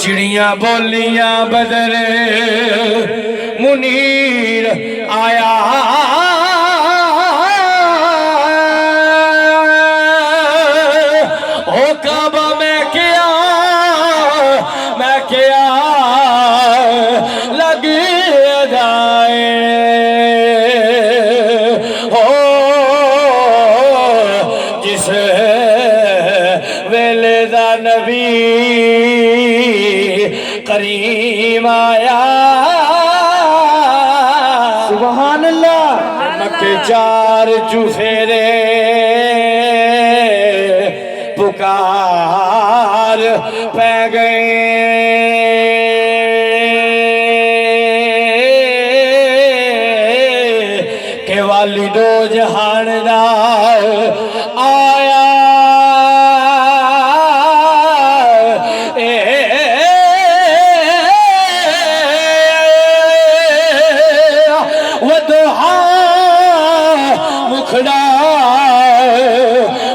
चिड़िया बोलियां बदर मुनीर आया हो काबा मैं क्या लग जाए हो जिस वेले दा नबी करीम आया सुभान अल्लाह मक्के चार चुफेरे पुकार पै गए के वाली दो जहान दा आया मुखड़ा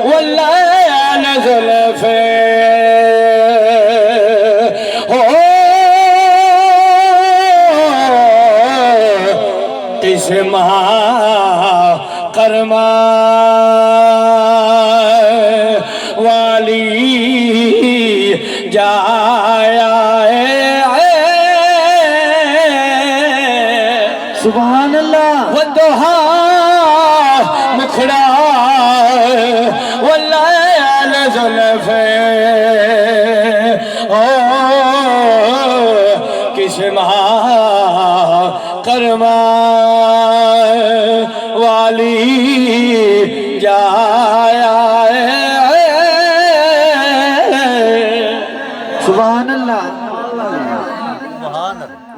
वल्लाह नज़ल फे हो किस महा करमा वाली जाया सुभान अल्लाह वदोहा मुखड़ा वल्लाह नज़ल फे ओ किस महा करमा वाली जाया सुभान अल्लाह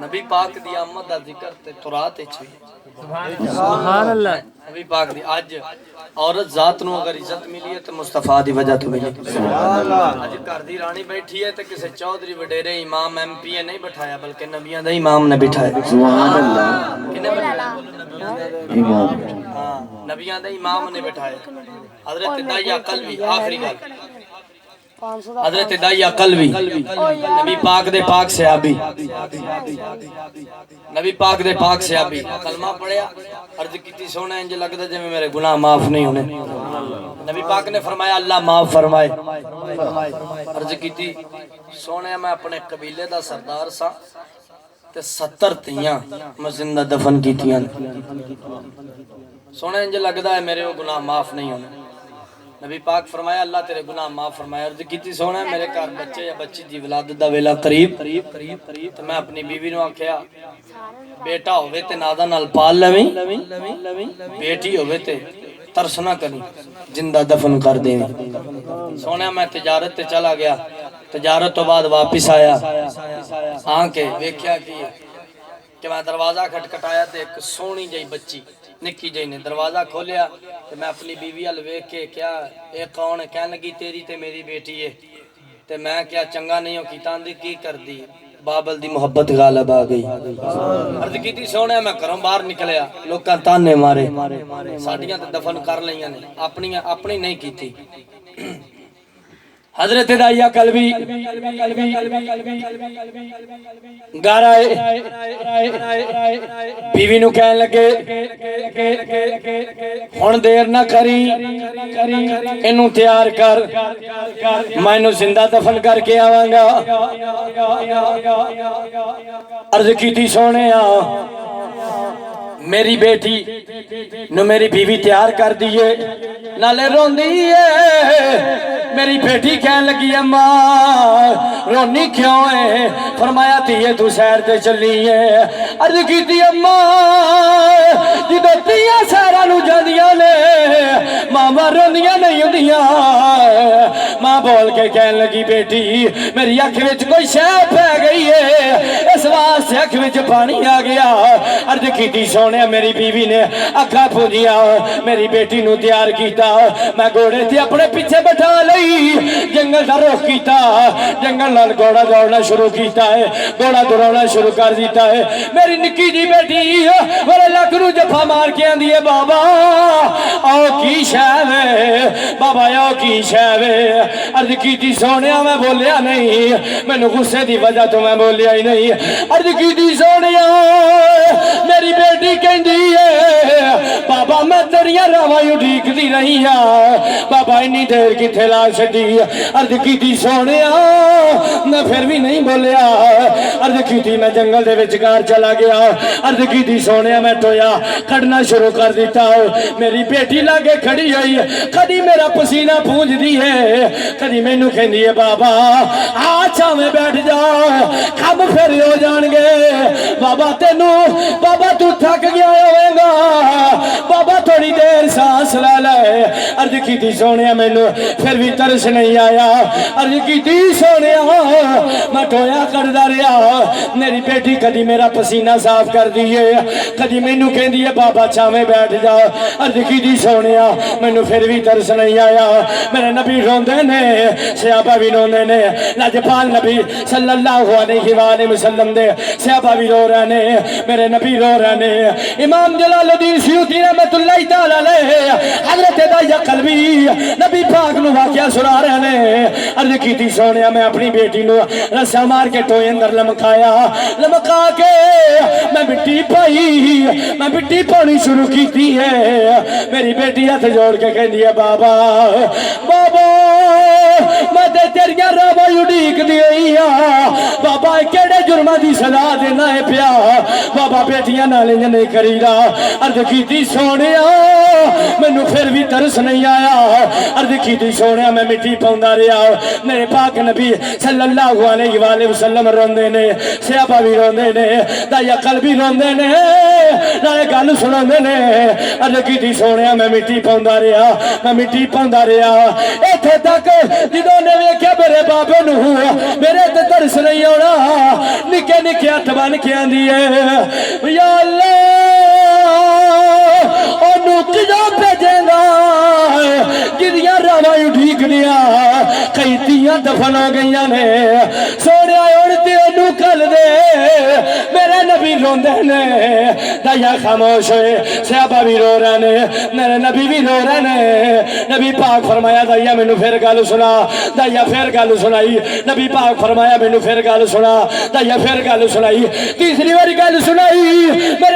नबी पाक दी आमद दा जिक्र ते तुरात च सुभान अल्लाह नबी पाक दी अज औरत जात नु अगर इज्जत मिली है तो मुस्तफा दी वजह तो मिली सुभान अल्लाह अज घर दी रानी बैठी है ते किसे चौधरी वडेरे इमाम एमपी ने नहीं बिठाया बल्कि नबियां दा इमाम ने बिठाया सुभान अल्लाह किने बिठाया इमाम हां नबियां दा इमाम ने बिठाया हजरत दाइया कल्बी आखिरी गल हजरत दाइया कल्बी नबी पाक दे पाक सहाबी नबी पाक दे पाक सहाबी कलमा पढ़िया अर्ज कीती सोना इंज लगदा जिवें मेरे गुनाह माफ नहीं होने नबी पाक ने फरमाया अल्लाह माफ फरमाए अर्ज कीती सोने मैं अपने कबीले दा सरदार सा ते 70 तियां मैं जिंदा दफन कीतियां सोने इंज लगदा है मेरे वो गुनाह माफ नहीं होने नबी पाक फरमाया अल्लाह तेरे गुनाह माफ फरमाए अर्ज कीती सोना मेरे घर बच्चे या बच्ची दी विलादत दा वेला करीब तो मैं अपनी बीवी नु आख्या बेटा होवे ते नादा नाल पाल लवी बेटी होवे ते तरस ना करी जिंदा दफन कर दे सोना मैं तिजारत ते चला गया तिजारत तो बाद वापस आया आके वेख्या कि मैं दरवाजा खटखटाया ते एक सोहनी जई बच्ची निक्की जी ने दरवाजा खोलिया ते मैं अपनी बीवी अल वेख के क्या ये कौन है कहन लगी तेरी ते मेरी बेटी है ते मैं क्या चंगा नहीं हो कीता आंदी की करदी बाबल दी मोहब्बत गालिब आ गई अर्ज कीती सोने मैं घरों बाहर निकलिया लोकां ताने मारे साडियां ते दफन कर लईयां ने अपनी नहीं कीती हजरत दाइया कल्बी घर आए बीवी नु कहन लगे हुण देर ना करी इनू तैयार कर मैं इनू जिंदा दफन करके आवांगा अर्ज कीती सोने मेरी बेटी नु मेरी बीवी तैयार कर दिए नाले रोंदी है मेरी बेटी कहन लगी अम्मा रोनी क्यों है फरमाया धीए तू सैर ते चली है अर्ज कीती अम्मा जो तियां सैरा नू जांदियां ने मामा रोंदियां नहीं हुंदियां मां बोल के कहन लगी बेटी मेरी अख विच कोई शै पै गई है इस वास्ते अख विच पानी आ गया अर्ज कीती सोने मेरी बीवी ने अखा पूजिया मेरी बेटी नू तैयार किया मैं घोड़े ते अपने पीछे बैठा लई जंगल का रुख किया जंगल नाल घोड़ा दौड़ना शुरू किया है घोड़ा दौड़ना शुरू कर दिता है। मेरी निक्की जी बेटी मेरे लक नू जफा मार के आंदी है बाबा आओ की शह वे बाबा आओ की शह वे। अर्ज की सोने मैं बोलिया नहीं मैनू गुस्से की वजह तो मैं बोलिया ही नहीं। अर्ज की सोने मेरी बेटी कहती है बाबा मैं तेरिया रावां उड़ीकदी रही हाँ बाबा इन्नी देर किथे ला छड्डी। अर्ज की सोने मैं फिर भी नहीं बोलिया। अर्ज की मैं जंगल दे विचकार चला गया। अर्ज की सोने मैं टोया कढ़ना शुरू कर दिता। मेरी बेटी लागे खड़ी हुई कदी मेरा पसीना पूंजदी है कदी मैनू कहती है बाबा आ छावे बैठ जा कम फिर हो जाएंगे बाबा तेनू बाबा तू थक गया होगा बाबा थोड़ी देर सांस ला ले। अर्ज की सोने मैनू फिर भी तरस नहीं आया। अर्ज की सोने मैं टोया करदा रहा। मेरी बेटी कदी मेरा पसीना साफ कर दी है कदी मैनू कहती है बाबा छावे बैठ जा। अर्ज की सोने मैनू फिर भी तरस नहीं आया। मेरे नबी रोंदे ने सहाबा भी रोंदे ने लजपाल नबी सल्लल्लाहु अलैहि वसल्लम दे सहाबा भी रो रहे ने मेरे नबी रो रहे ने। इमाम जलालुद्दीन सयूती रहमतुल्लाह तआला अलैह हजरत दाया कल्बी नबी पाक नु वाकया सुना रहे ने। अर्ज की सोने मैं अपनी बेटी नु रस्सा मार के टोए अंदर लमकाया लमका के मैं मिट्टी पाई मैं मिट्टी पानी शुरू की है। मेरी बेटी हाथ जोड़ के कहती है बाबा बाबा मैं तेरिया रावां उड़ीक दी बाबा केड़े जुर्मा की सजा देना है पिया बाबा बेटियां नाल इंज नहीं करीदा। अर्ज की सोने मैनू फिर भी तरस नहीं आया। अर्ज की सोने मैं मिट्टी पाउंदा रहा। मेरे पाक नबी सल्लल्लाहु अलैहि वसल्लम रोंदे ने सहाबा भी रोंदे ने दाया कल भी रोंदे ने नाले गल सुनांदे ने। अर्ज की सोने मैं मिट्टी पाउंदा रहा मैं मिट्टी पाउंदा रहा इत्थे तक जदों ने वेख्या मेरे बाबे नू मेरे ते तरस नहीं आना निके निके हथ बन के आंदी है या अल्लाह ओनू किदा भेजेगा जिदियां रावां उठीक दिया कई तियां दफन हो गई ने सोने हुण ते ओनू कल दे। मेरे नबी रोंदे ने दाया खामोश होए सहाबा भी रो रहे ने मेरे नबी भी रो रहे ने। नबी पाक फरमाया दाया मैनू फिर गल सुना दाया फिर गल सुनाई। नबी पाक फरमाया मैनू फिर गल सुना दाया फिर गल सुनाई। तीसरी बारी गल सुनाई मेरे